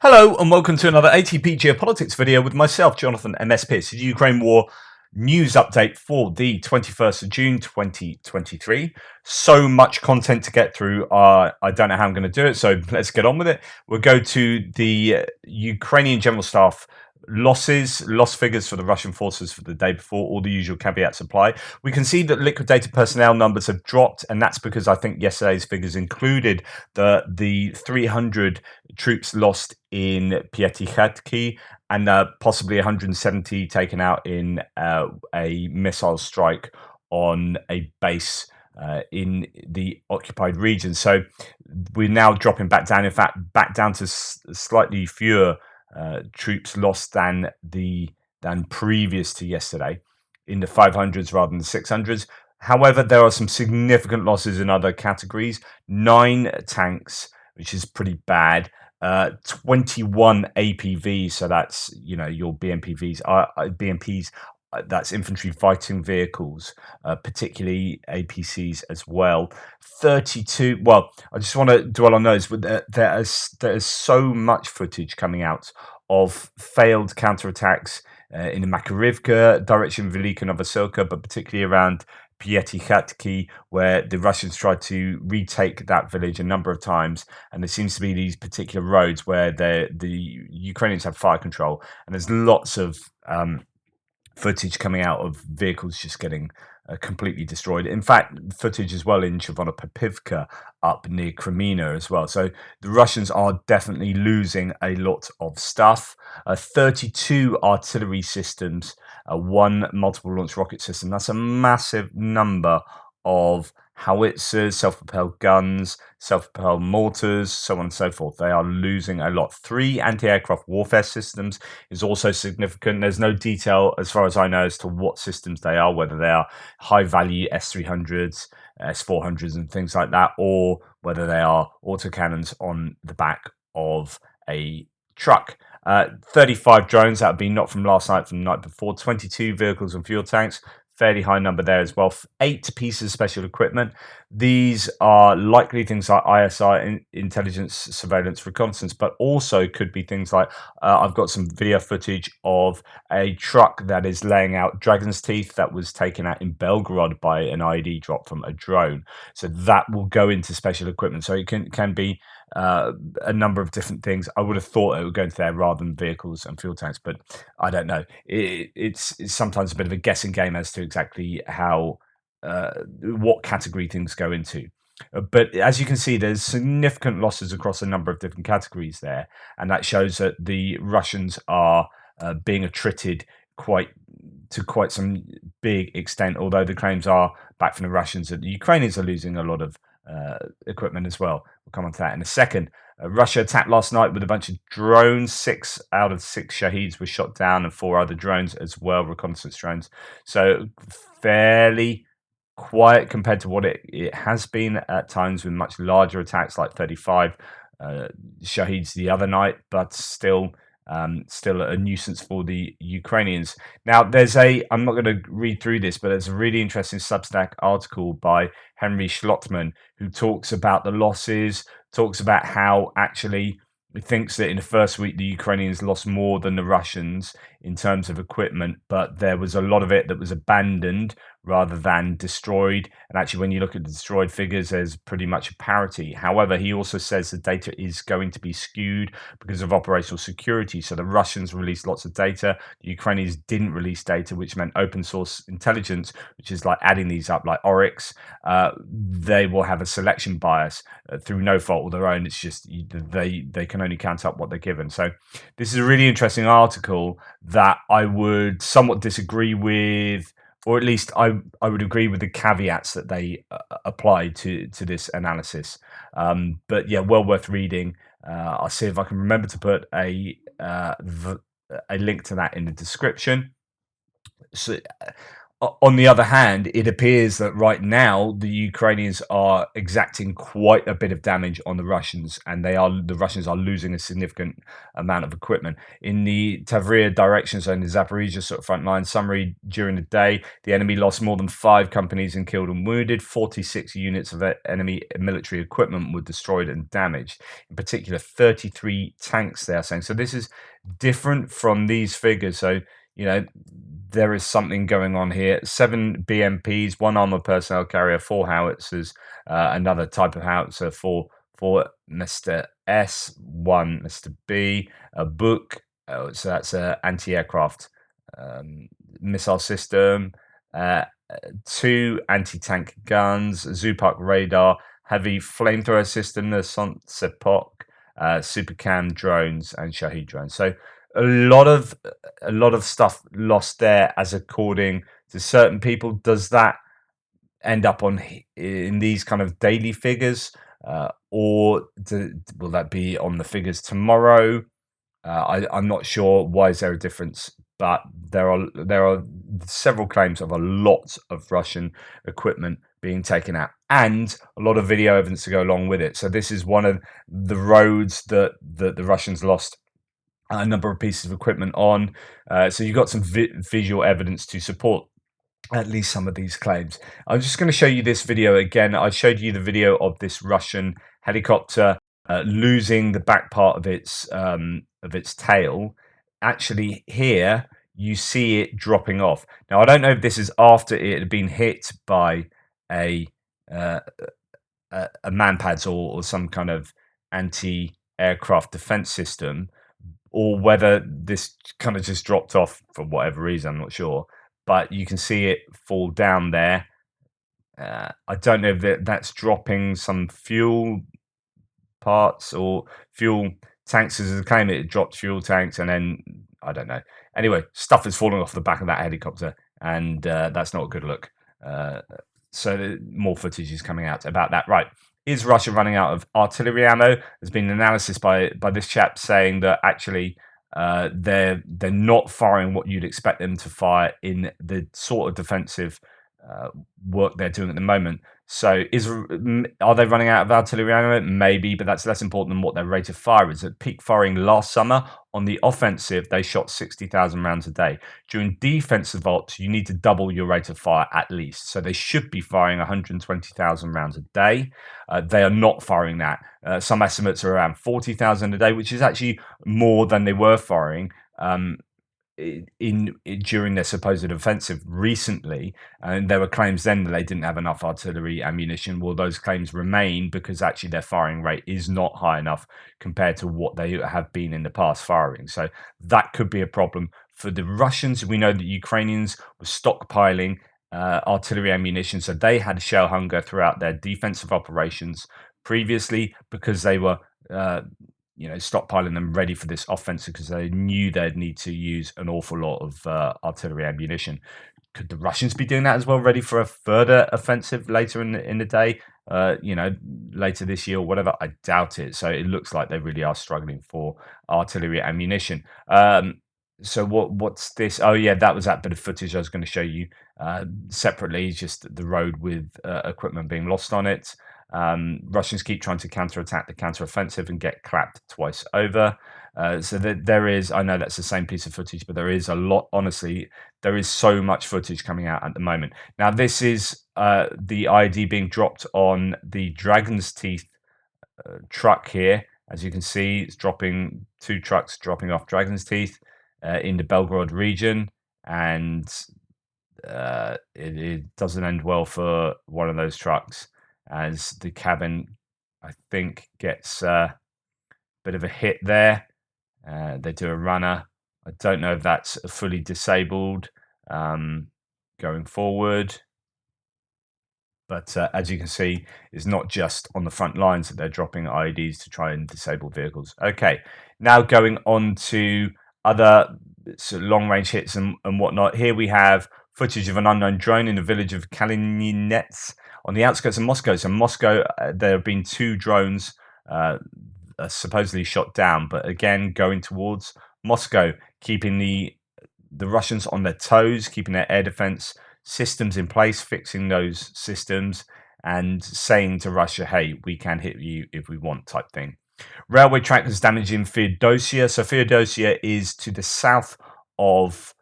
Hello and welcome to another ATP Geopolitics video with myself, Jonathan MS Pearce, the Ukraine War news update for the 21st of June 2023. So much content to get through. I don't know how I'm going to do it, so let's get on with it. We'll go to the Ukrainian General Staff loss figures for the Russian forces for the day before, all the usual caveats apply. We can see that liquidated personnel numbers have dropped, and that's because I think yesterday's figures included the 300 troops lost in Piatichatki and possibly 170 taken out in a missile strike on a base in the occupied region. So we're now dropping back down. In fact, back down to slightly fewer troops lost than previous to yesterday, in the 500s rather than the 600s. However, there are some significant losses in other categories. 9 tanks, which is pretty bad. 21 APVs, so that's your BMPs, that's infantry fighting vehicles, particularly APCs as well. 32. Well, I just want to dwell on those, but there is so much footage coming out of failed counterattacks in the Makarivka direction, Velika Novoselka, but particularly around Piatichatki, where the Russians tried to retake that village a number of times, and there seems to be these particular roads where the Ukrainians have fire control, and there's lots of footage coming out of vehicles just getting completely destroyed. In fact, footage as well in Chervonopepivka up near Crimea as well. So the Russians are definitely losing a lot of stuff. 32 artillery systems, 1 multiple launch rocket system. That's a massive number of howitzers, self-propelled guns, self-propelled mortars, so on and so forth. They are losing a lot. 3 anti-aircraft warfare systems is also significant. There's no detail, as far as I know, as to what systems they are, whether they are high-value S-300s, S-400s and things like that, or whether they are autocannons on the back of a truck. 35 drones, that would be not from last night, from the night before. 22 vehicles and fuel tanks, fairly high number there as well. 8 pieces of special equipment. These are likely things like ISI, intelligence, surveillance, reconnaissance, but also could be things like I've got some video footage of a truck that is laying out dragon's teeth that was taken out in Belgorod by an IED drop from a drone. So that will go into special equipment. So it can be a number of different things. I would have thought it would go into there rather than vehicles and fuel tanks, but I don't know. It's sometimes a bit of a guessing game as to exactly how what category things go into. But as you can see, there's significant losses across a number of different categories there, and that shows that the Russians are being attrited to quite some big extent. Although the claims are back from the Russians that the Ukrainians are losing a lot of equipment as well. We'll come on to that in a second. Russia attacked last night with a bunch of drones. 6 out of 6 Shaheeds were shot down, and 4 other drones as well, reconnaissance drones. So fairly quiet compared to what it has been at times, with much larger attacks like 35 Shaheeds the other night, but still a nuisance for the Ukrainians. Now, I'm not going to read through this, but there's a really interesting Substack article by Henry Schlottman, who talks about the losses, talks about how actually he thinks that in the first week the Ukrainians lost more than the Russians in terms of equipment, but there was a lot of it that was abandoned rather than destroyed. And actually, when you look at the destroyed figures, there's pretty much a parity. However, he also says the data is going to be skewed because of operational security. So the Russians released lots of data, the Ukrainians didn't release data, which meant open source intelligence, which is like adding these up, like Oryx. They will have a selection bias through no fault of their own. It's just they can only count up what they're given. So this is a really interesting article that I would somewhat disagree with, or at least I would agree with the caveats that they apply to this analysis. But yeah, well worth reading. I'll see if I can remember to put a link to that in the description. So On the other hand, it appears that right now the Ukrainians are exacting quite a bit of damage on the Russians, and the Russians are losing a significant amount of equipment. In the Tavria direction zone, the Zaporizhia sort of front line summary during the day, the enemy lost more than 5 companies in killed and wounded. 46 units of enemy military equipment were destroyed and damaged. In particular, 33 tanks. They are saying so. This is different from these figures. So there is something going on here. 7 BMPs, 1 armored personnel carrier, 4 howitzers, another type of howitzer, 4 Mr. S, 1 Mr. B, a book, so that's an anti-aircraft missile system, 2 anti-tank guns, Zupuk radar, heavy flamethrower system, the Sepok, Supercam drones, and Shahed drones. So a lot of stuff lost there, as according to certain people. Does that end up in these kind of daily figures, or will that be on the figures tomorrow? I'm not sure. Why is there a difference? But there are several claims of a lot of Russian equipment being taken out, and a lot of video evidence to go along with it. So this is one of the roads that the Russians lost a number of pieces of equipment on. So you've got some visual evidence to support at least some of these claims. I'm just going to show you this video again. I showed you the video of this Russian helicopter losing the back part of its tail. Actually, here you see it dropping off. Now, I don't know if this is after it had been hit by a manpads or some kind of anti-aircraft defense system, or whether this kind of just dropped off for whatever reason. I'm not sure, but you can see it fall down there. I don't know if that's dropping some fuel parts or fuel tanks. As a claim, it dropped fuel tanks, and then I don't know. Anyway, stuff is falling off the back of that helicopter, and that's not a good look. So more footage is coming out about that. Right. Is Russia running out of artillery ammo? There's been an analysis by this chap saying that actually they're not firing what you'd expect them to fire in the sort of defensive work they're doing at the moment. So are they running out of artillery ammo? Maybe, but that's less important than what their rate of fire is. At peak firing last summer on the offensive, they shot 60,000 rounds a day. During defensive ops, you need to double your rate of fire at least. So they should be firing 120,000 rounds a day. They are not firing that. Some estimates are around 40,000 a day, which is actually more than they were firing during their supposed offensive recently. And there were claims then that they didn't have enough artillery ammunition. Well, those claims remain because actually their firing rate is not high enough compared to what they have been in the past firing. So that could be a problem for the Russians. We know that Ukrainians were stockpiling artillery ammunition, so they had shell hunger throughout their defensive operations previously because they were stockpiling them ready for this offensive because they knew they'd need to use an awful lot of artillery ammunition. Could the Russians be doing that as well, ready for a further offensive later in the day, later this year or whatever? I doubt it. So it looks like they really are struggling for artillery ammunition. So what's this? Oh yeah, that was that bit of footage I was going to show you separately, just the road with equipment being lost on it. Russians keep trying to counterattack the counteroffensive and get clapped twice over. So there is, I know that's the same piece of footage, but there is a lot, honestly, there is so much footage coming out at the moment. Now, this is the ID being dropped on the Dragon's Teeth truck here. As you can see, it's dropping 2 trucks dropping off Dragon's Teeth in the Belgorod region, and it doesn't end well for one of those trucks, as the cabin, I think, gets a bit of a hit there. They do a runner. I don't know if that's fully disabled going forward. But as you can see, it's not just on the front lines that they're dropping IEDs to try and disable vehicles. Okay, now going on to other sort of long-range hits and whatnot. Here we have footage of an unknown drone in the village of Kalininets on the outskirts of Moscow. So Moscow, there have been 2 drones supposedly shot down, but again, going towards Moscow, keeping the Russians on their toes, keeping their air defense systems in place, fixing those systems, and saying to Russia, "Hey, we can hit you if we want," type thing. Railway track is damaged in Feodosia. So Feodosia is to the south of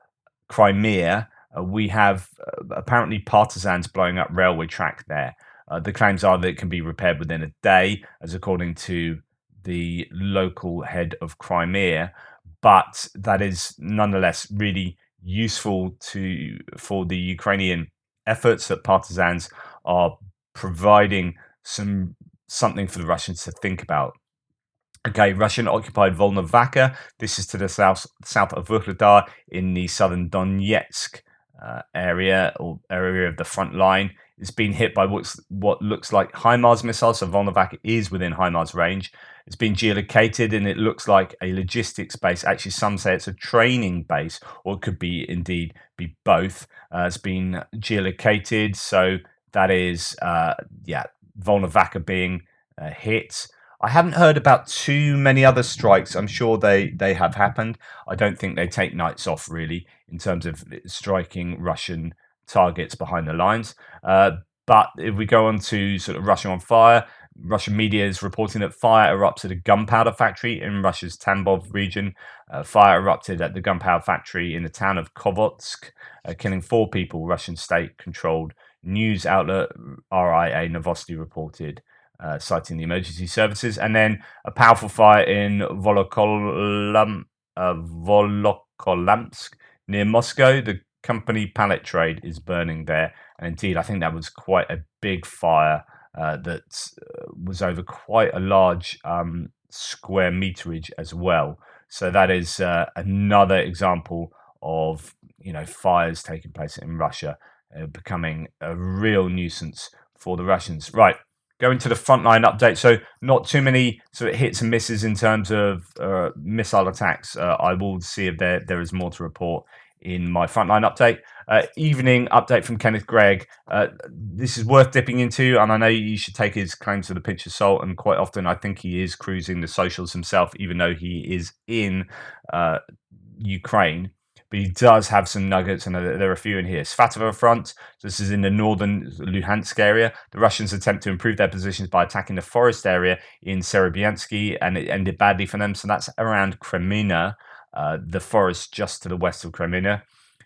Crimea. We have apparently partisans blowing up railway track there. The claims are that it can be repaired within a day, as according to the local head of Crimea. But that is nonetheless really useful for the Ukrainian efforts that partisans are providing something for the Russians to think about. Okay, Russian occupied Volnovakha. This is to the south of Vuhledar in the southern Donetsk area or area of the front line. It's been hit by what looks like HIMARS missiles. So Volnovakha is within HIMARS range. It's been geolocated and it looks like a logistics base. Actually, some say it's a training base, or it could be indeed be both. It's been geolocated, so that is Volnovakha being hit. I haven't heard about too many other strikes. I'm sure they have happened. I don't think they take nights off really in terms of striking Russian targets behind the lines. But if we go on to sort of Russia on fire, Russian media is reporting that fire erupted at a gunpowder factory in Russia's Tambov region. Fire erupted at the gunpowder factory in the town of Kovotsk, killing 4 people, Russian state-controlled news outlet RIA Novosti reported, citing the emergency services. And then a powerful fire in Volokolamsk near Moscow. The company Pallet Trade is burning there. And indeed, I think that was quite a big fire that was over quite a large square meterage as well. So that is another example of fires taking place in Russia, becoming a real nuisance for the Russians. Right, going to the frontline update. So not too many sort of hits and misses in terms of missile attacks. I will see if there is more to report in my frontline update. Evening update from Kenneth Gregg. This is worth dipping into, and I know you should take his claims with a pinch of salt, and quite often I think he is cruising the socials himself, even though he is in Ukraine. But he does have some nuggets, and there are a few in here. Svatovo front. This is in the northern Luhansk area. The Russians attempt to improve their positions by attacking the forest area in Serebyansky, and it ended badly for them. So that's around Kreminna, the forest just to the west of Kreminna.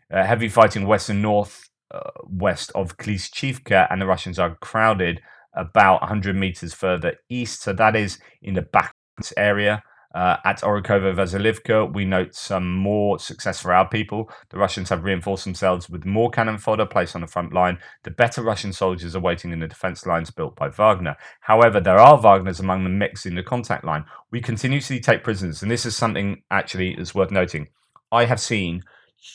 Heavy fighting west and north west of Klishchivka, and the Russians are crowded about 100 meters further east. So that is in the Bakhmut area. At Orokovo Vasilivka, we note some more success for our people. The Russians have reinforced themselves with more cannon fodder placed on the front line. The better Russian soldiers are waiting in the defense lines built by Wagner. However, there are Wagners among the mix in the contact line. We continuously take prisoners, and this is something actually that's worth noting. I have seen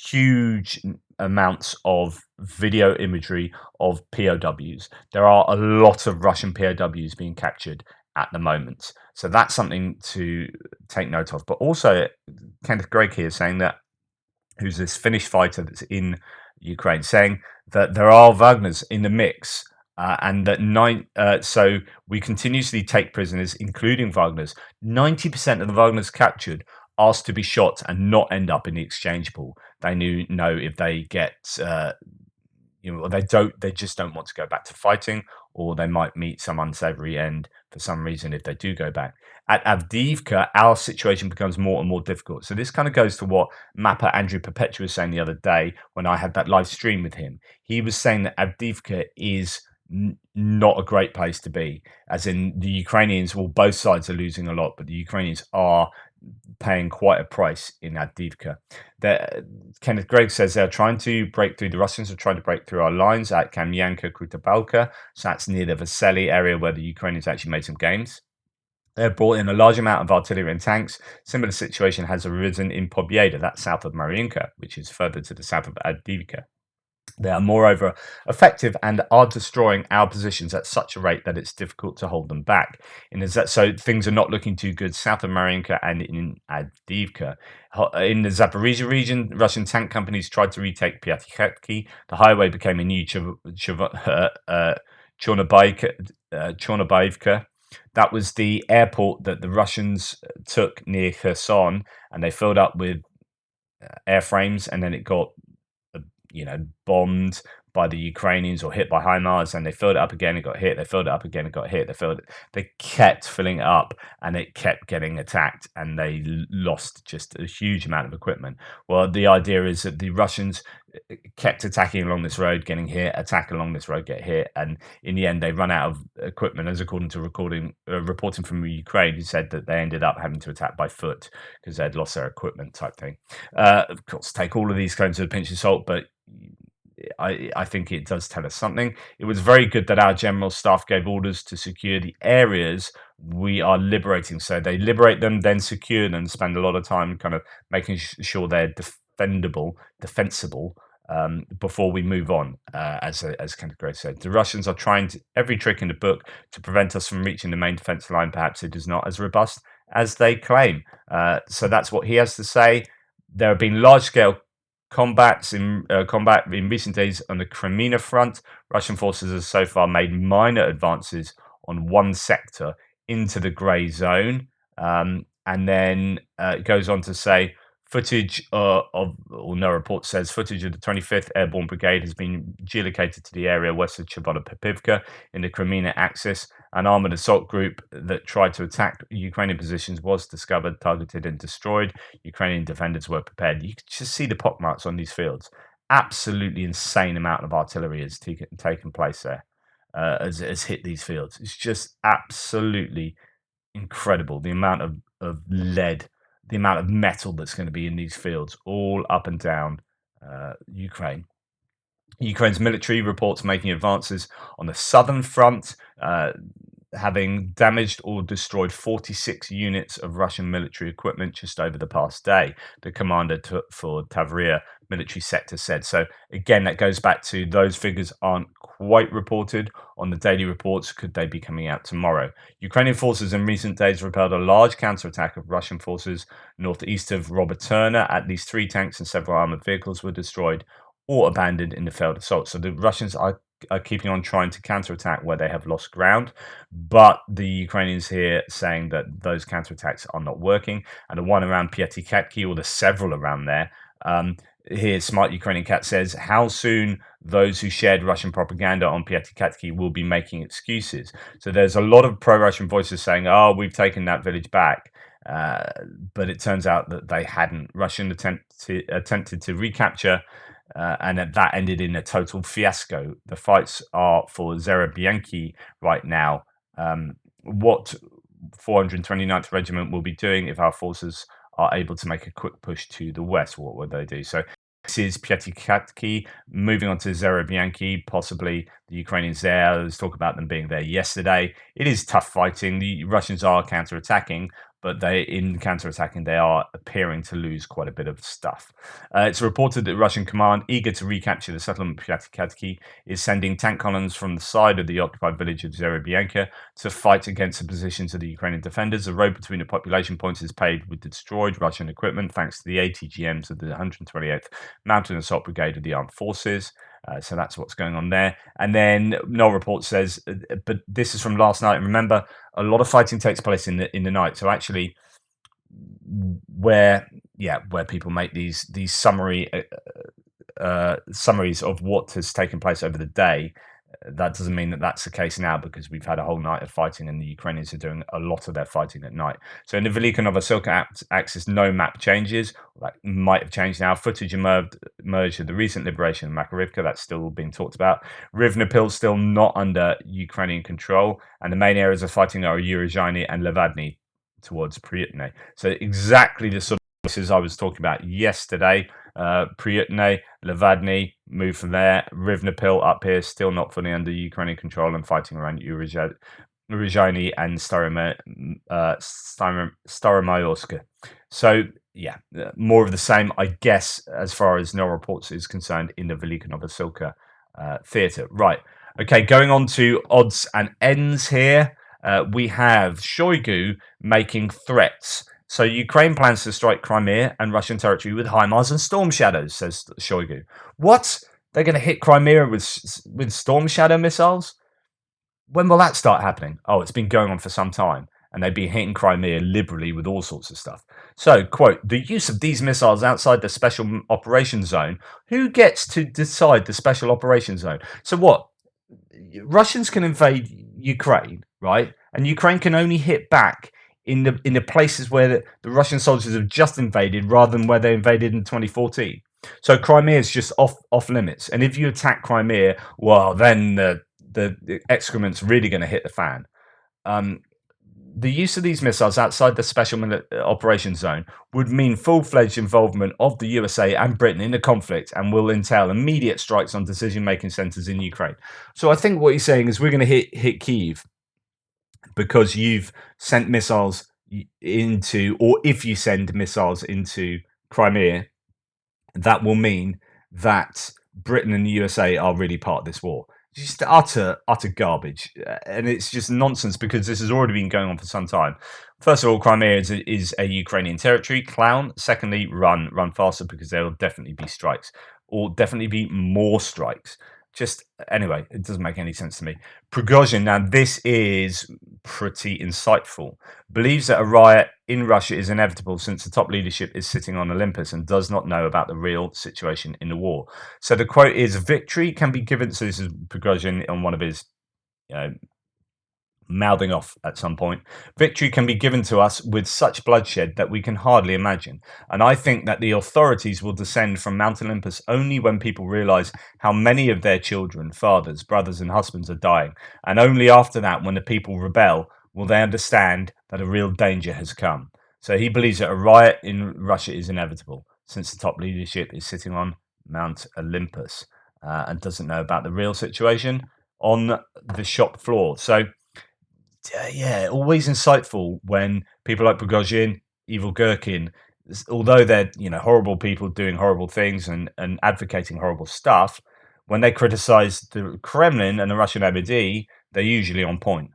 huge amounts of video imagery of POWs. There are a lot of Russian POWs being captured at the moment. So that's something to take note of. But also, Kenneth Gregg here saying that, who's this Finnish fighter that's in Ukraine, saying that there are Wagners in the mix. And that so we continuously take prisoners, including Wagners. 90% of the Wagners captured asked to be shot and not end up in the exchange pool. They know if they get they just don't want to go back to fighting, or they might meet some unsavory end for some reason if they do go back. At Avdiivka, our situation becomes more and more difficult. So this kind of goes to what Mapper Andrew Perpetua was saying the other day when I had that live stream with him. He was saying that Avdiivka is not a great place to be, as in the Ukrainians, well, both sides are losing a lot, but the Ukrainians are paying quite a price in Avdiivka. Kenneth Gregg says they're trying to break through. The Russians are trying to break through our lines at Kamyanka, Krutabalka. So that's near the Vasily area where the Ukrainians actually made some gains. They've brought in a large amount of artillery and tanks. Similar situation has arisen in Pobieda, that's south of Mariinka, which is further to the south of Avdiivka. They are moreover effective and are destroying our positions at such a rate that it's difficult to hold them back. So things are not looking too good south of Mariinka and in Avdiivka. In the Zaporizhia region, Russian tank companies tried to retake Pyatikhetki. The highway became a new Chornobaivka. That was the airport that the Russians took near Kherson, and they filled up with airframes, and then it got bombed by the Ukrainians or hit by HIMARS, and they filled it up again, it got hit, they filled it up again, it got hit, they kept filling it up, and it kept getting attacked, and they lost just a huge amount of equipment. Well, the idea is that the Russians kept attacking along this road, getting hit, attack along this road, get hit, and in the end they run out of equipment, as according to reporting from Ukraine, who said that they ended up having to attack by foot because they'd lost their equipment type thing. Of course, take all of these claims with a pinch of salt, but I think it does tell us something. It was very good that our general staff gave orders to secure the areas we are liberating. So they liberate them, then secure them, spend a lot of time kind of making sure they're defensible, before we move on, as Kenneth Gray said. The Russians are trying every trick in the book to prevent us from reaching the main defense line. Perhaps it is not as robust as they claim. So that's what he has to say. There have been large-scale combat in recent days on the Crimea front. Russian forces have so far made minor advances on one sector into the grey zone. And then it goes on to say, footage no report says, footage of the 25th Airborne Brigade has been geolocated to the area west of Chervono-Popivka in the Crimea axis. An armoured assault group that tried to attack Ukrainian positions was discovered, targeted, and destroyed. Ukrainian defenders were prepared. You could just see the pockmarks on these fields. Absolutely insane amount of artillery has taken place there, has hit these fields. It's just absolutely incredible. The amount of lead, the amount of metal that's going to be in these fields, all up and down Ukraine. Ukraine's military reports making advances on the southern front, having damaged or destroyed 46 units of Russian military equipment just over the past day, the commander for Tavria military sector said. So again, that goes back to those figures aren't quite reported on the daily reports. Could they be coming out tomorrow? Ukrainian forces in recent days repelled a large counterattack of Russian forces northeast of Roboterna. At least 3 tanks and several armored vehicles were destroyed or abandoned in the failed assault. So the Russians are keeping on trying to counterattack where they have lost ground, but the Ukrainians here saying that those counterattacks are not working. And the one around Piatikatki, or the several around there, here Smart Ukrainian Cat says, how soon those who shared Russian propaganda on Piatikatki will be making excuses. So there's a lot of pro-Russian voices saying, oh, we've taken that village back. But it turns out that they hadn't. Russian attempted to recapture, and that ended in a total fiasco. The fights are for Zerebianki right now. What 429th Regiment will be doing if our forces are able to make a quick push to the west, what would they do? So this is Piatikatki, moving on to Zerebianki, possibly the Ukrainians there. There's talk about them being there yesterday. It is tough fighting. The Russians are counterattacking, but in counterattacking, they are appearing to lose quite a bit of stuff. It's reported that Russian command, eager to recapture the settlement of Piatikatki, is sending tank columns from the side of the occupied village of Zerebianka to fight against the positions of the Ukrainian defenders. The road between the population points is paved with destroyed Russian equipment, thanks to the ATGMs of the 128th Mountain Assault Brigade of the Armed Forces. So that's what's going on there. And then no report says, but this is from last night. And remember, a lot of fighting takes place in the night. So actually, where people make these summaries of what has taken place over the day, that doesn't mean that that's the case now, because we've had a whole night of fighting and the Ukrainians are doing a lot of their fighting at night. So in the Velika Novosilka axis, no map changes. That might have changed now. Footage emerged of the recent liberation of Makarivka. That's still being talked about. Rivnepil still not under Ukrainian control, and the main areas of fighting are Uruzhany and Levadny towards Pryutne. So exactly the sort of places I was talking about yesterday. Pryutne, Levadny, move from there. Rivnepil up here, still not fully under Ukrainian control and fighting around Uruzhany and Staromayorsk. So, yeah, more of the same, I guess, as far as no reports is concerned in the Velika Novosilka theatre. Right. Okay, going on to odds and ends here. We have Shoigu making threats. So Ukraine plans to strike Crimea and Russian territory with HIMARS and Storm Shadows, says Shoigu. What? They're going to hit Crimea with Storm Shadow missiles? When will that start happening? Oh, it's been going on for some time. and they've been hitting Crimea liberally with all sorts of stuff. So, quote, the use of these missiles outside the special operations zone. Who gets to decide the special operations zone? So, what? Russians can invade Ukraine, right? And Ukraine can only hit back in the places where the Russian soldiers have just invaded, rather than where they invaded in 2014. So Crimea is just off limits. And if you attack Crimea, well, then the excrement's really going to hit the fan. The use of these missiles outside the special operations zone would mean full-fledged involvement of the USA and Britain in the conflict, and will entail immediate strikes on decision-making centers in Ukraine. So I think what he's saying is we're going to hit Kyiv because you've sent missiles into, or if you send missiles into Crimea, that will mean that Britain and the USA are really part of this war. Just utter garbage, and it's just nonsense because this has already been going on for some time. First of all, Crimea is a Ukrainian territory. Clown. Secondly, run faster, because there will definitely be strikes, or definitely be more strikes. Just anyway, it doesn't make any sense to me. Prigozhin, now this is pretty insightful, believes that a riot in Russia is inevitable since the top leadership is sitting on Olympus and does not know about the real situation in the war. So the quote is, victory can be given. So this is Prigozhin on one of his, mouthing off at some point. Victory can be given to us with such bloodshed that we can hardly imagine. And I think that the authorities will descend from Mount Olympus only when people realize how many of their children, fathers, brothers, and husbands are dying. And only after that, when the people rebel, will they understand that a real danger has come. So he believes that a riot in Russia is inevitable since the top leadership is sitting on Mount Olympus and doesn't know about the real situation on the shop floor. So yeah, always insightful when people like Prigozhin, Evil Gherkin, although they're horrible people doing horrible things and advocating horrible stuff, when they criticize the Kremlin and the Russian MOD, they're usually on point.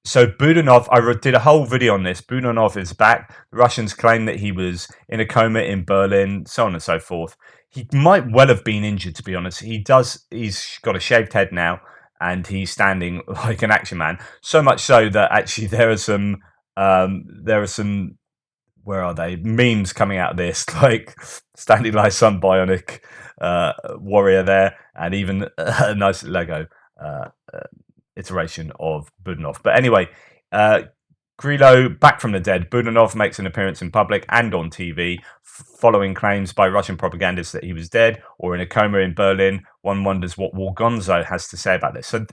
So Budanov, I did a whole video on this. Budanov is back. The Russians claim that he was in a coma in Berlin, so on and so forth. He might well have been injured, to be honest. He's got a shaved head now, and he's standing like an action man. So much so that actually there are some where are they, memes coming out of this, like standing like some bionic warrior there, and even a nice Lego iteration of Budanov. But anyway, Grillo back from the dead. Budanov makes an appearance in public and on TV, following claims by Russian propagandists that he was dead or in a coma in Berlin. One wonders what Wargonzo has to say about this. So,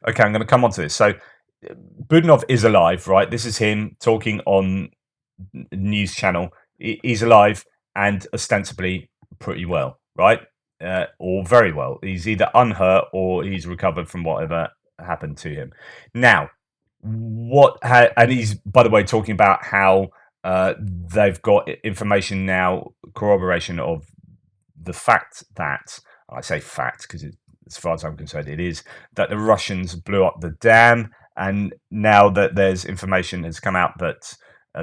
okay, I'm going to come on to this. So, Budanov is alive, right? This is him talking on news channel. He's alive and ostensibly pretty well, right? Or very well. He's either unhurt or he's recovered from whatever happened to him. Now, and he's, by the way, talking about how they've got information now, corroboration of the fact that, I say fact because as far as I'm concerned, it is, that the Russians blew up the dam, and now that there's information has come out that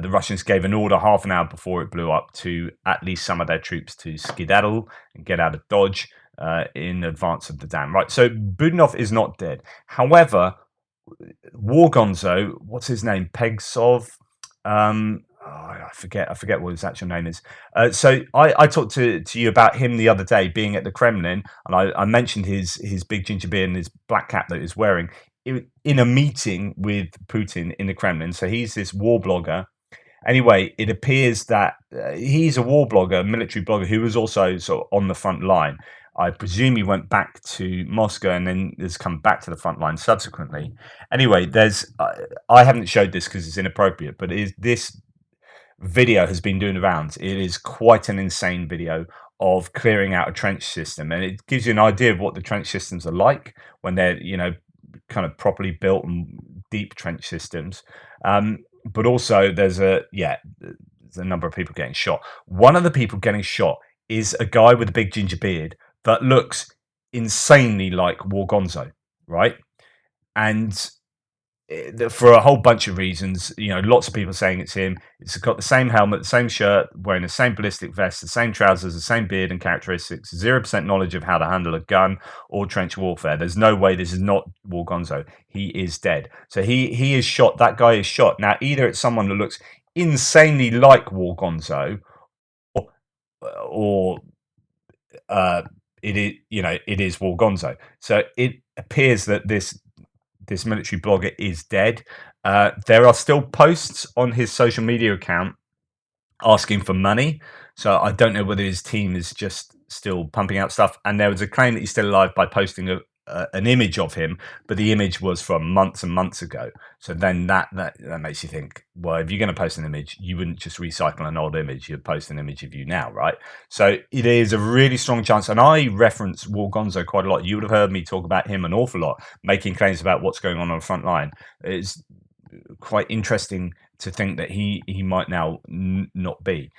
the Russians gave an order half an hour before it blew up to at least some of their troops to skedaddle and get out of Dodge in advance of the dam. Right, so Budanov is not dead. However, Wargonzo, what's his name? Pegsov. I forget what his actual name is. So I talked to you about him the other day being at the Kremlin, and I mentioned his big ginger beard and his black cap that he's wearing in a meeting with Putin in the Kremlin. So he's this war blogger. Anyway, it appears that he's a war blogger, military blogger, who was also sort of on the front line. I presume he went back to Moscow and then has come back to the front line subsequently. Anyway, I haven't showed this because it's inappropriate, but this video has been doing the rounds. It is quite an insane video of clearing out a trench system, and it gives you an idea of what the trench systems are like when they're kind of properly built and deep trench systems. But also there's a number of people getting shot. One of the people getting shot is a guy with a big ginger beard that looks insanely like Wargonzo, right? And for a whole bunch of reasons. Lots of people saying it's him. It's got the same helmet, the same shirt, wearing the same ballistic vest, the same trousers, the same beard and characteristics, 0% knowledge of how to handle a gun or trench warfare. There's no way this is not War Gonzo. He is dead. So he is shot. That guy is shot. Now, either it's someone who looks insanely like War Gonzo, or it is War Gonzo. So it appears that this military blogger is dead. There are still posts on his social media account asking for money. So I don't know whether his team is just still pumping out stuff. And there was a claim that he's still alive by posting an image of him, but the image was from months and months ago. So then that makes you think, well, if you're going to post an image, you wouldn't just recycle an old image, you'd post an image of you now, right? So it is a really strong chance. And I reference War Gonzo quite a lot. You would have heard me talk about him an awful lot, making claims about what's going on the front line. It's quite interesting to think that he might now not be.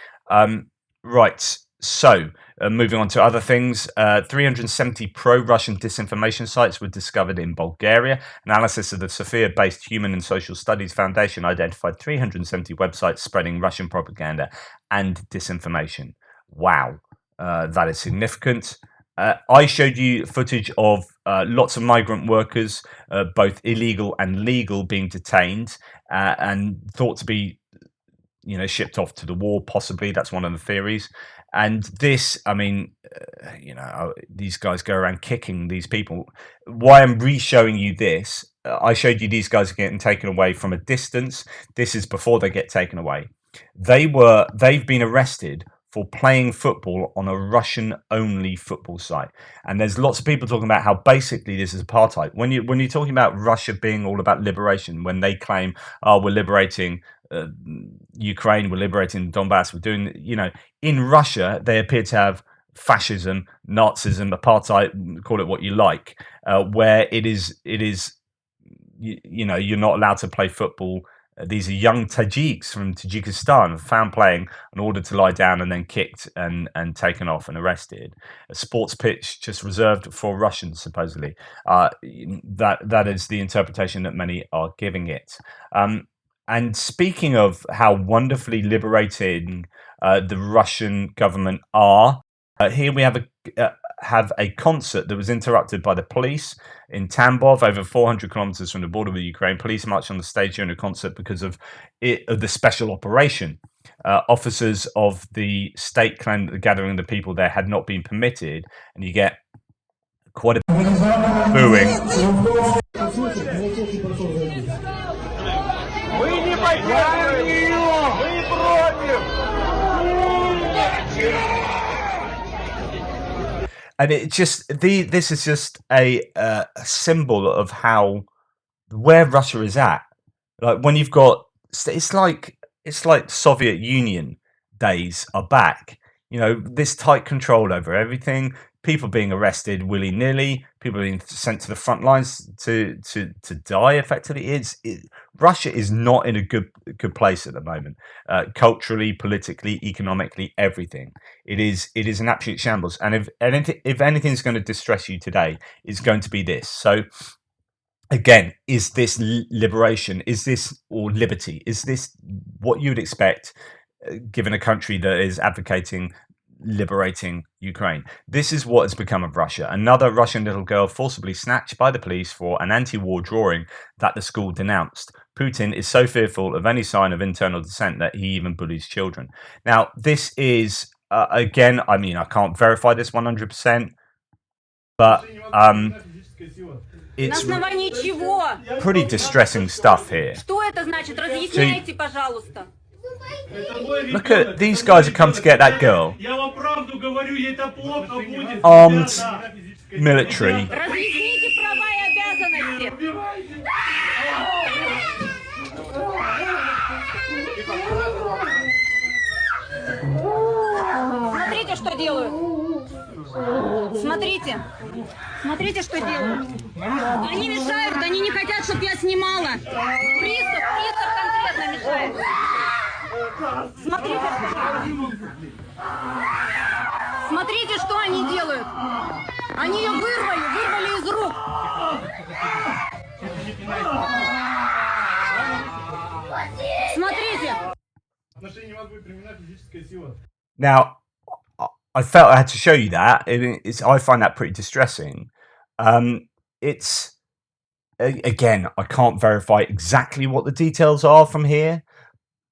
Right. So, moving on to other things, 370 pro-Russian disinformation sites were discovered in Bulgaria. Analysis of the Sofia-based Human and Social Studies Foundation identified 370 websites spreading Russian propaganda and disinformation. Wow, that is significant. I showed you footage of lots of migrant workers, both illegal and legal, being detained and thought to be shipped off to the war, possibly. That's one of the theories. And this, I mean, these guys go around kicking these people. Why I'm re-showing you this, I showed you these guys getting taken away from a distance. This is before they get taken away. They've been arrested for playing football on a Russian-only football site. And there's lots of people talking about how basically this is apartheid. When you're talking about Russia being all about liberation, when they claim, oh, we're liberating Ukraine, we're liberating Donbass, we're doing, in Russia, they appear to have fascism, Nazism, apartheid, call it what you like, where it is, you're not allowed to play football. These are young Tajiks from Tajikistan found playing in order to lie down and then kicked and taken off and arrested. A sports pitch just reserved for Russians, supposedly. That is the interpretation that many are giving it. And speaking of how wonderfully liberating the Russian government are, here we have a concert that was interrupted by the police in Tambov, over 400 kilometers from the border with Ukraine. Police marched on the stage during a concert because of the special operation. Officers of the state claimed that the gathering of the people there had not been permitted, and you get quite a booing. And this is just a symbol of where Russia is at. Like when you've got, it's like Soviet Union days are back. This tight control over everything. People being arrested willy-nilly, people being sent to the front lines to die. Effectively, Russia is not in a good place at the moment, culturally, politically, economically, everything. It is an absolute shambles. And if anything's going to distress you today, it's going to be this. So, again, is this liberation? Is this or liberty? Is this what you would expect, given a country that is advocating liberating Ukraine? This is what has become of Russia. Another Russian little girl forcibly snatched by the police for an anti-war drawing that the school denounced. Putin is so fearful of any sign of internal dissent that he even bullies children. Now, this is, again, I mean, I can't verify this 100%, but it's pretty distressing stuff here. Look at these guys have come to get that girl. Armed military. Смотрите, что делают. Смотрите. Смотрите, что делают. Они мешают, они не хотят, чтобы я снимала. Пристав конкретно мешает. Смотрите, что они делают. Они ее вырвали из рук. Now, I felt I had to show you that. I find that pretty distressing. It's again, I can't verify exactly what the details are from here,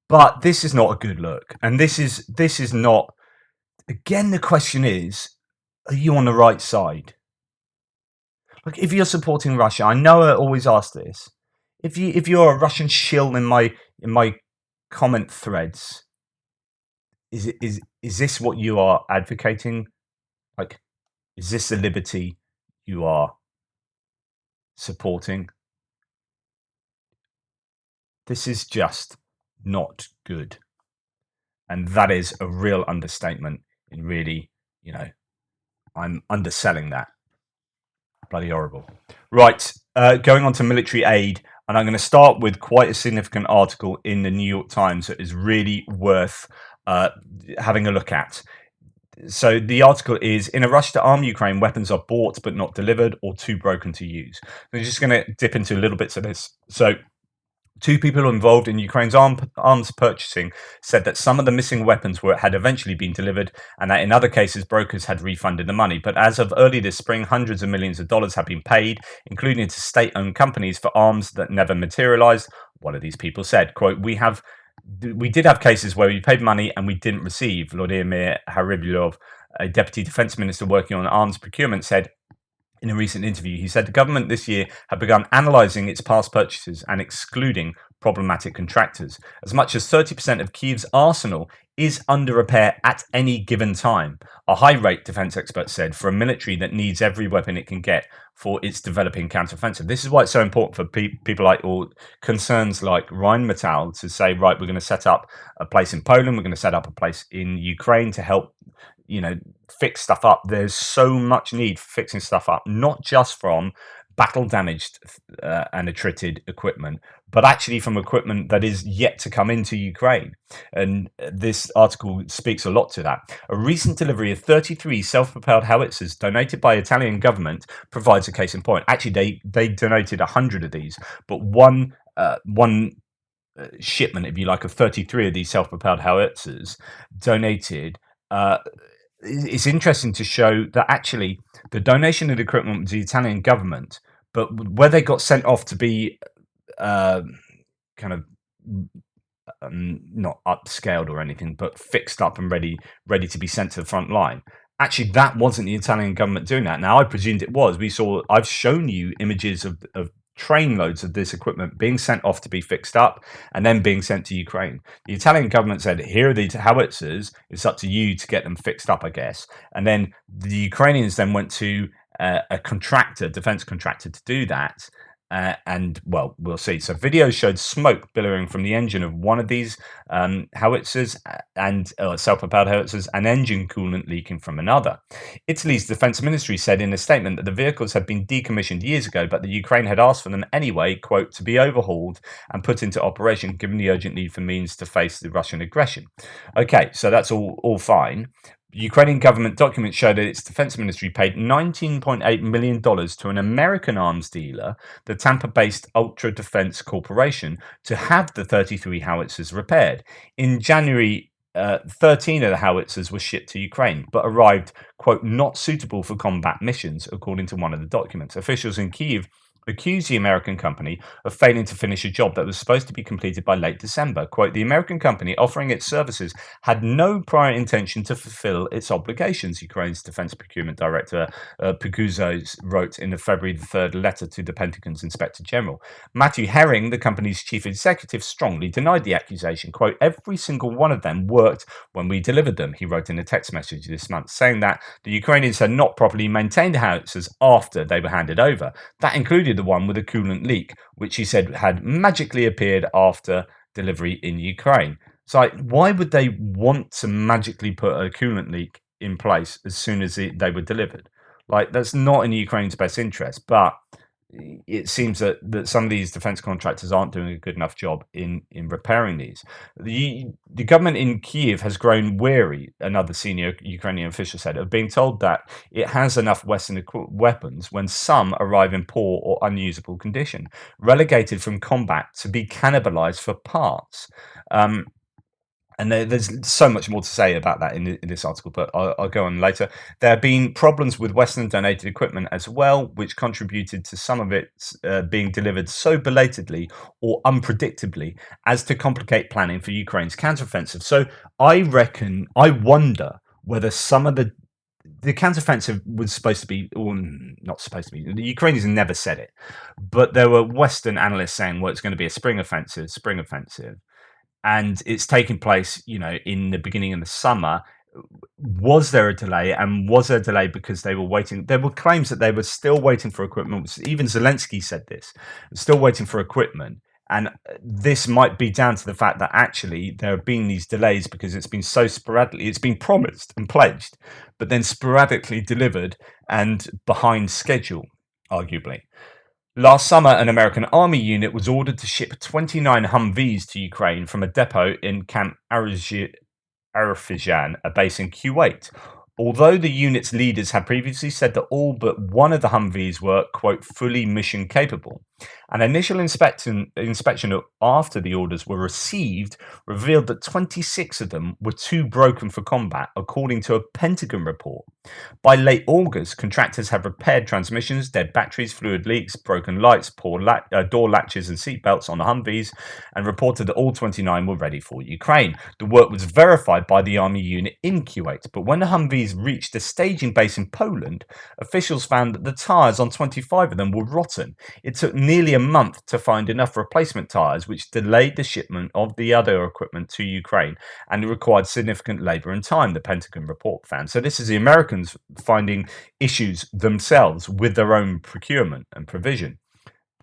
but this is not a good look, and this is not. Again, the question is, are you on the right side? Like, if you're supporting Russia, I know I always ask this. If you're a Russian shill in my comment threads, is this what you are advocating? Like, is this the liberty you are supporting? This is just not good. And that is a real understatement in really, I'm underselling that. Bloody horrible. Right, going on to military aid, and I'm going to start with quite a significant article in the New York Times that is really worth having a look at. So the article is, in a rush to arm Ukraine, weapons are bought but not delivered or too broken to use. I'm just going to dip into little bits of this. So 2 people involved in Ukraine's arms purchasing said that some of the missing weapons had eventually been delivered, and that in other cases brokers had refunded the money. But as of early this spring, hundreds of millions of dollars have been paid, including to state-owned companies, for arms that never materialized. One of these people said, quote, we did have cases where we paid money and we didn't receive. Vladimir Haribyov, a deputy defense minister working on arms procurement, said in a recent interview. He said the government this year had begun analysing its past purchases and excluding problematic contractors. As much as 30% of Kyiv's arsenal is under repair at any given time, a high rate, defence experts said, for a military that needs every weapon it can get for its developing counteroffensive. This is why it's so important for people like, or concerns like Rheinmetall, to say, right, we're going to set up a place in Poland, we're going to set up a place in Ukraine to help fix stuff up. There's so much need for fixing stuff up, not just from battle damaged and attrited equipment, but actually from equipment that is yet to come into Ukraine. And this article speaks a lot to that. A recent delivery of 33 self-propelled howitzers donated by Italian government provides a case in point. Actually, they donated 100 of these, but one shipment, if you like, of 33 of these self-propelled howitzers donated. It's interesting to show that actually the donation of the equipment was the Italian government, but where they got sent off to be kind of not upscaled or anything, but fixed up and ready to be sent to the front line. Actually, that wasn't the Italian government doing that. Now, I presumed it was. I've shown you images of train loads of this equipment being sent off to be fixed up and then being sent to Ukraine. The Italian government said, here are these howitzers, it's up to you to get them fixed up, I guess. And then the Ukrainians then went to a defense contractor, to do that. And well, we'll see. So videos showed smoke billowing from the engine of one of these howitzers and self-propelled howitzers, and engine coolant leaking from another. Italy's defense ministry said in a statement that the vehicles had been decommissioned years ago, but the Ukraine had asked for them anyway, quote, to be overhauled and put into operation, given the urgent need for means to face the Russian aggression. Okay, so that's all fine. Ukrainian government documents show that its defense ministry paid $19.8 million to an American arms dealer, the Tampa-based Ultra Defense Corporation, to have the 33 howitzers repaired. In January, 13 of the howitzers were shipped to Ukraine, but arrived, quote, not suitable for combat missions, according to one of the documents. Officials in Kyiv accused the American company of failing to finish a job that was supposed to be completed by late December. Quote, the American company offering its services had no prior intention to fulfill its obligations, Ukraine's defense procurement director Puguzzo wrote in the February 3rd letter to the Pentagon's Inspector General. Matthew Herring, the company's chief executive, strongly denied the accusation. Quote, every single one of them worked when we delivered them, he wrote in a text message this month, saying that the Ukrainians had not properly maintained the howitzers after they were handed over. That included the one with a coolant leak, which he said had magically appeared after delivery in Ukraine. So why would they want to magically put a coolant leak in place as soon as they were delivered? Like, that's not in Ukraine's best interest, but it seems that some of these defense contractors aren't doing a good enough job in repairing these. The government in Kyiv has grown weary, another senior Ukrainian official said, of being told that it has enough Western weapons when some arrive in poor or unusable condition, relegated from combat to be cannibalized for parts. And there's so much more to say about that in this article, but I'll go on later. There have been problems with Western donated equipment as well, which contributed to some of it being delivered so belatedly or unpredictably as to complicate planning for Ukraine's counteroffensive. So I wonder whether some of the counteroffensive was supposed to be, or not supposed to be, the Ukrainians never said it, but there were Western analysts saying, well, it's going to be a spring offensive, and it's taking place, in the beginning of the summer. Was there a delay, and was there a delay because they were waiting? There were claims that they were still waiting for equipment. Even Zelensky said this, still waiting for equipment. And this might be down to the fact that actually there have been these delays because it's been so sporadically, it's been promised and pledged, but then sporadically delivered and behind schedule, arguably. Last summer, an American Army unit was ordered to ship 29 Humvees to Ukraine from a depot in Camp Arifjan, a base in Kuwait. Although the unit's leaders had previously said that all but one of the Humvees were, quote, fully mission capable, an initial inspection after the orders were received revealed that 26 of them were too broken for combat, according to a Pentagon report. By late August, contractors have repaired transmissions, dead batteries, fluid leaks, broken lights, poor door latches and seatbelts on the Humvees, and reported that all 29 were ready for Ukraine. The work was verified by the army unit in Kuwait, but when the Humvees reached a staging base in Poland, officials found that the tyres on 25 of them were rotten. It took nearly a month to find enough replacement tyres, which delayed the shipment of the other equipment to Ukraine, and it required significant labour and time, the Pentagon report found. So this is the Americans finding issues themselves with their own procurement and provision.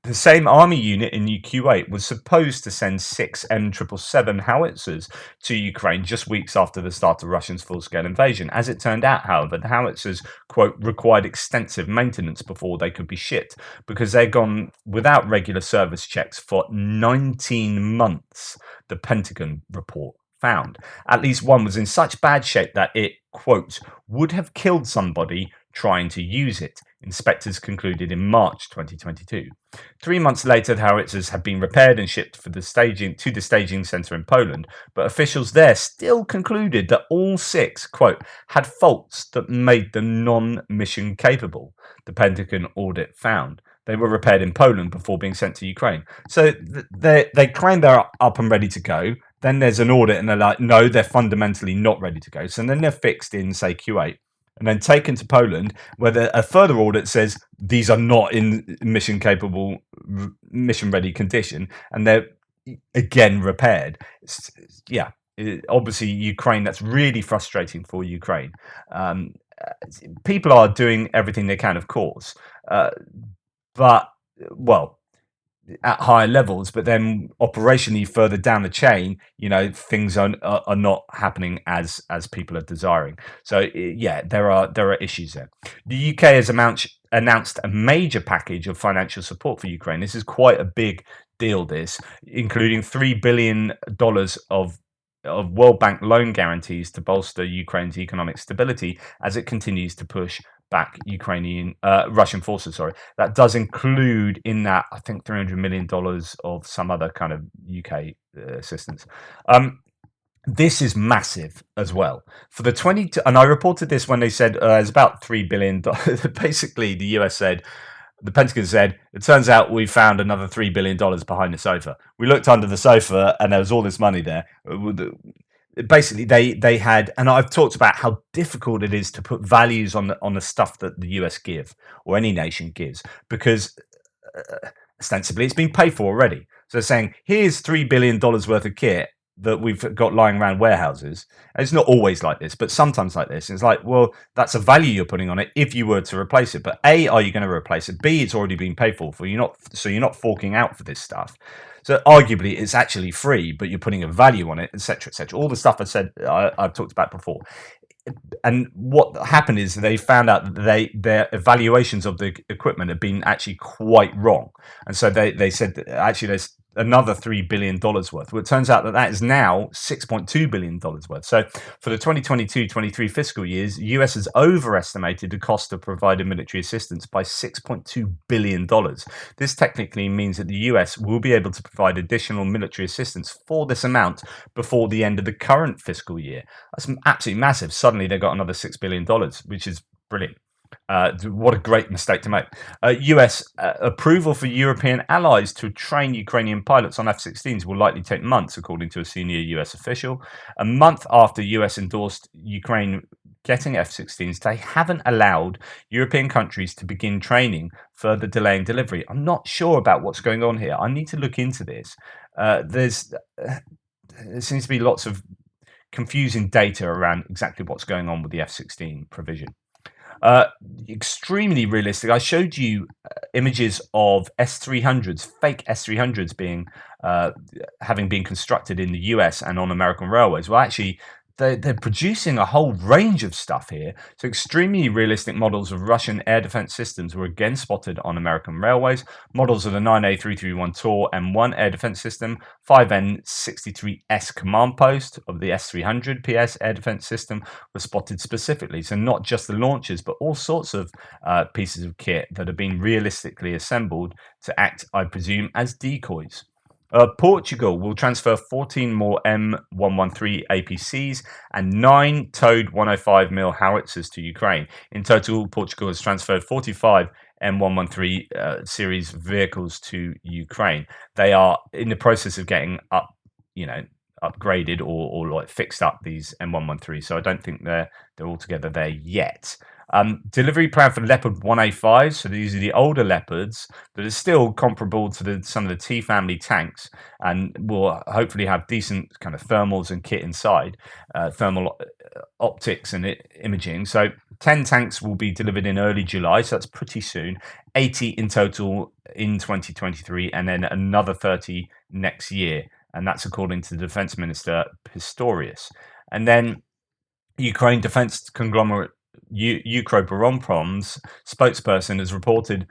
The same army unit in Kuwait was supposed to send 6 M777 howitzers to Ukraine just weeks after the start of Russia's full-scale invasion. As it turned out, however, the howitzers, quote, required extensive maintenance before they could be shipped because they'd gone without regular service checks for 19 months, the Pentagon report found. At least one was in such bad shape that it, quote, would have killed somebody trying to use it, inspectors concluded in March 2022. 3 months later, the howitzers had been repaired and shipped to the staging centre in Poland, but officials there still concluded that all 6, quote, had faults that made them non-mission capable, the Pentagon audit found. They were repaired in Poland before being sent to Ukraine. So they claim they're up and ready to go. Then there's an audit and they're like, no, they're fundamentally not ready to go. So then they're fixed in, say, Kuwait, and then taken to Poland, where a further audit says these are not in mission capable, mission ready condition, and they're again repaired. Obviously Ukraine, that's really frustrating for Ukraine. People are doing everything they can, of course, but at higher levels, but then operationally further down the chain, things are not happening as people are desiring. So there are issues there. The UK has announced a major package of financial support for Ukraine. This is quite a big deal, this, including $3 billion of World Bank loan guarantees to bolster Ukraine's economic stability as it continues to push back Russian forces. Sorry, that does include in that, I think, $300 million of some other kind of UK assistance. This is massive as well. For the and I reported this when they said it's about $3 billion. Basically, the US said, the Pentagon said, it turns out we found another $3 billion behind the sofa. We looked under the sofa and there was all this money there. Basically, they had, and I've talked about how difficult it is to put values on the stuff that the US give or any nation gives, because ostensibly it's been paid for already. So they're saying, here's $3 billion worth of kit that we've got lying around warehouses. And it's not always like this, but sometimes like this. It's like, well, that's a value you're putting on it if you were to replace it. But A, are you going to replace it? B, it's already been paid for. You're not forking out for this stuff. So arguably, it's actually free, but you're putting a value on it, etc., etc. All the stuff I've talked about before. And what happened is they found out that their evaluations of the equipment had been actually quite wrong, and so they said that actually there's another $3 billion worth. Well, it turns out that that is now $6.2 billion worth. So for the 2022-23 fiscal years, the US has overestimated the cost of providing military assistance by $6.2 billion. This technically means that the US will be able to provide additional military assistance for this amount before the end of the current fiscal year. That's absolutely massive. Suddenly they got another $6 billion, which is brilliant. What a great mistake to make. US approval for European allies to train Ukrainian pilots on F-16s will likely take months, according to a senior US official. A month after US endorsed Ukraine getting F-16s, they haven't allowed European countries to begin training, further delaying delivery. I'm not sure about what's going on here. I need to look into this. There seems to be lots of confusing data around exactly what's going on with the F-16 provision. Extremely realistic. I showed you images of S300s, fake S300s being having been constructed in the US and on American railways. Well, actually, they're producing a whole range of stuff here. So extremely realistic models of Russian air defense systems were again spotted on American railways. Models of the 9A331 Tor M1 air defense system, 5N63S command post of the S300 PS air defense system were spotted specifically. So not just the launchers, but all sorts of pieces of kit that have been realistically assembled to act, I presume, as decoys. Portugal will transfer 14 more M113 APCs and 9 towed 105mm howitzers to Ukraine. In total, Portugal has transferred 45 M113 series vehicles to Ukraine. They are in the process of getting upgraded or like fixed up, these M113. So I don't think they're altogether there yet. Delivery plan for Leopard 1A5. So these are the older Leopards that are still comparable to some of the T family tanks, and will hopefully have decent kind of thermals and kit inside, thermal optics and imaging. So 10 tanks will be delivered in early July, so that's pretty soon. 80 in total in 2023, and then another 30 next year, and that's according to the Defense Minister Pistorius. And then Ukraine defense conglomerate Ukroboronprom's spokesperson has reported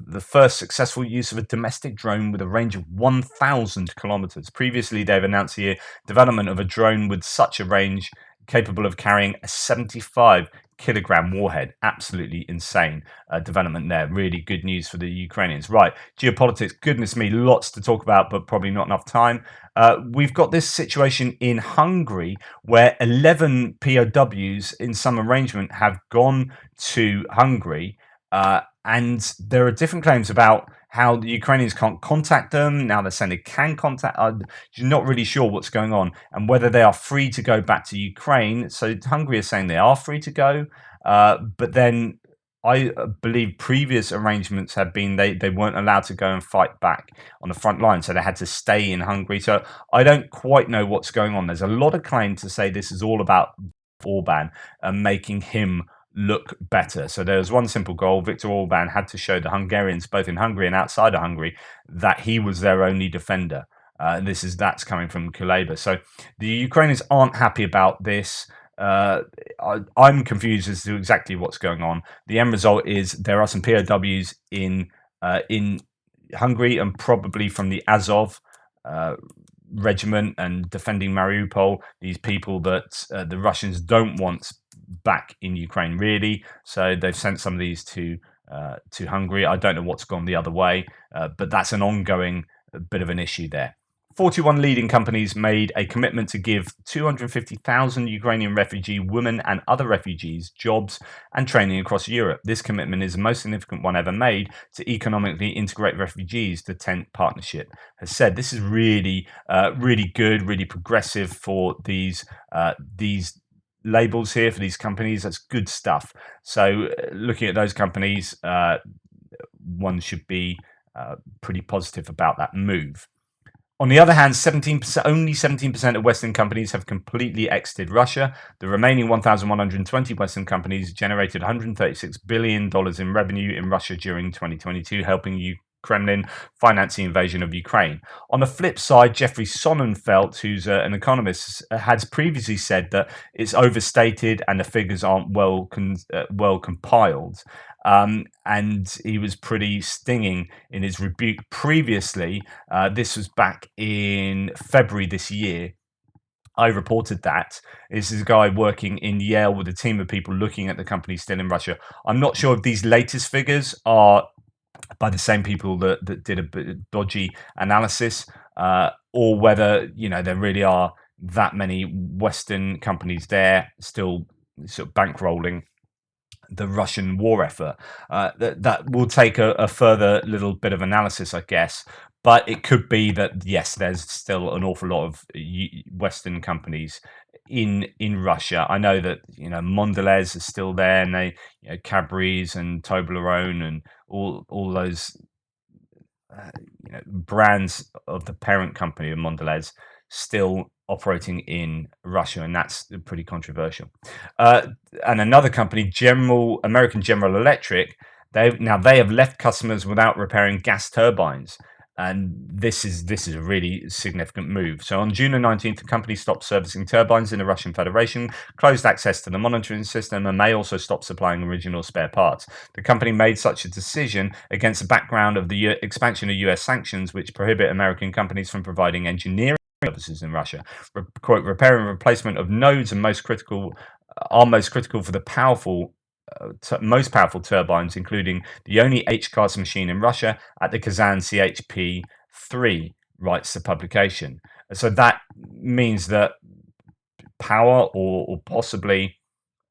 the first successful use of a domestic drone with a range of 1,000 kilometers. Previously, they've announced the development of a drone with such a range capable of carrying a 75-kilogram warhead. Absolutely insane development there. Really good news for the Ukrainians. Right, geopolitics, goodness me, lots to talk about, but probably not enough time. We've got this situation in Hungary where 11 POWs in some arrangement have gone to Hungary, and there are different claims about how the Ukrainians can't contact them. Now they're saying they can contact. You're not really sure what's going on and whether they are free to go back to Ukraine. So Hungary is saying they are free to go, but then I believe previous arrangements have been they weren't allowed to go and fight back on the front line, so they had to stay in Hungary. So I don't quite know what's going on. There's a lot of claim to say this is all about Orban and making him look better. So there was one simple goal. Viktor Orban had to show the Hungarians, both in Hungary and outside of Hungary, that he was their only defender. That's coming from Kuleba. So the Ukrainians aren't happy about this. I'm confused as to exactly what's going on. The end result is there are some POWs in Hungary, and probably from the Azov regiment and defending Mariupol. These people that the Russians don't want back in Ukraine, really. So they've sent some of these to Hungary. I don't know what's gone the other way, but that's an ongoing bit of an issue there. 41 leading companies made a commitment to give 250,000 Ukrainian refugee women and other refugees jobs and training across Europe. This commitment is the most significant one ever made to economically integrate refugees, the Tent Partnership has said. This is really, really good, really progressive for these labels here, for these companies. That's good stuff. So looking at those companies, one should be pretty positive about that move. On the other hand, only 17% of Western companies have completely exited Russia. The remaining 1,120 Western companies generated $136 billion in revenue in Russia during 2022, helping Kremlin finance the invasion of Ukraine. On the flip side, Jeffrey Sonnenfeld, who's an economist, has previously said that it's overstated and the figures aren't well compiled. And he was pretty stinging in his rebuke previously. This was back in February this year. I reported that. This is a guy working in Yale with a team of people looking at the company still in Russia. I'm not sure if these latest figures are by the same people that did a dodgy analysis, or whether there really are that many Western companies there still sort of bankrolling the Russian war effort. That will take a further little bit of analysis, I guess. But it could be that, yes, there's still an awful lot of Western companies in Russia. I know that Mondelez is still there, and they Cadbury's and Toblerone and all those brands of the parent company of Mondelez still operating in Russia, and that's pretty controversial. And another company, American General Electric, they have left customers without repairing gas turbines. And this is a really significant move. So on June 19th, the company stopped servicing turbines in the Russian Federation, closed access to the monitoring system, and may also stop supplying original spare parts. The company made such a decision against the background of the expansion of US sanctions, which prohibit American companies from providing engineering services in Russia. Quote, repair and replacement of nodes are most critical for the most powerful turbines, including the only H-class machine in Russia at the Kazan CHP-3, writes the publication. So that means that power, or possibly,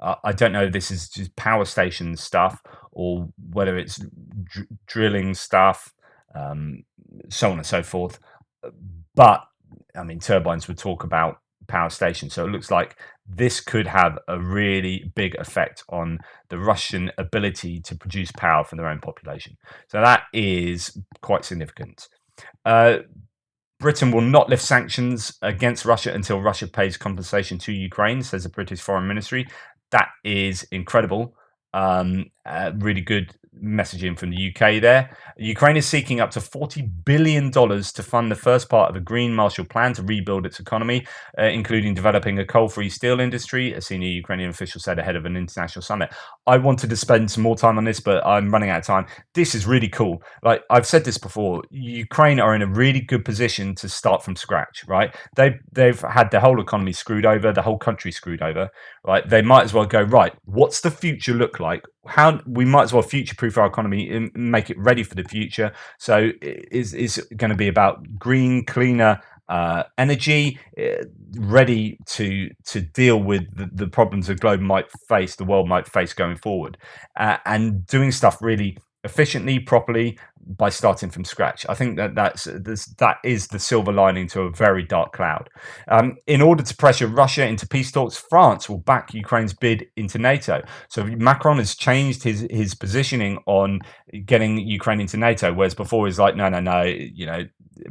I don't know if this is just power station stuff or whether it's drilling stuff, so on and so forth. But I mean, turbines would talk about power stations. So it looks like this could have a really big effect on the Russian ability to produce power for their own population. So that is quite significant. Britain will not lift sanctions against Russia until Russia pays compensation to Ukraine, says the British Foreign Ministry. That is incredible. Really good messaging from the UK there. Ukraine is seeking up to $40 billion to fund the first part of a Green Marshall Plan to rebuild its economy, including developing a coal-free steel industry, a senior Ukrainian official said ahead of an international summit. I wanted to spend some more time on this, but I'm running out of time. This is really cool. Like I've said this before, Ukraine are in a really good position to start from scratch, right? They've had the whole economy screwed over, the whole country screwed over, right? They might as well go, right, what's the future look like? How we might as well future-proof our economy and make it ready for the future. So it's going to be about green, cleaner energy, ready to deal with the problems the globe might face, the world might face going forward, and doing stuff really efficiently, properly, by starting from scratch. I think that is the silver lining to a very dark cloud. In order to pressure Russia into peace talks, France will back Ukraine's bid into NATO. So Macron has changed his positioning on getting Ukraine into NATO, whereas before he's like, no.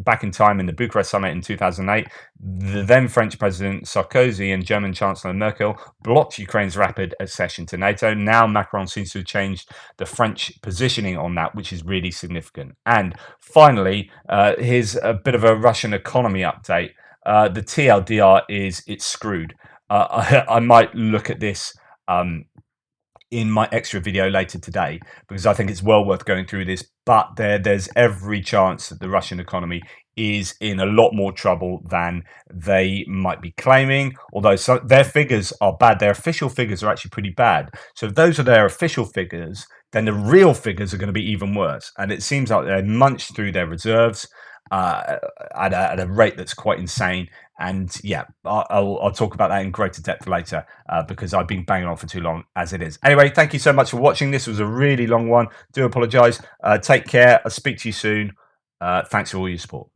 Back in time in the Bucharest summit in 2008, the then French President Sarkozy and German Chancellor Merkel blocked Ukraine's rapid accession to NATO. Now Macron seems to have changed the French positioning on that, which is really significant. And finally, here's a bit of a Russian economy update. The TLDR is it's screwed. I might look at this in my extra video later today, because I think it's well worth going through this, but there's every chance that the Russian economy is in a lot more trouble than they might be claiming, although their figures are bad. Their official figures are actually pretty bad. So if those are their official figures, then the real figures are going to be even worse. And it seems like they munched through their reserves at a rate that's quite insane. And yeah, I'll talk about that in greater depth later, because I've been banging on for too long as it is. Anyway, thank you so much for watching. This was a really long one. Do apologize. Take care. I'll speak to you soon. Thanks for all your support.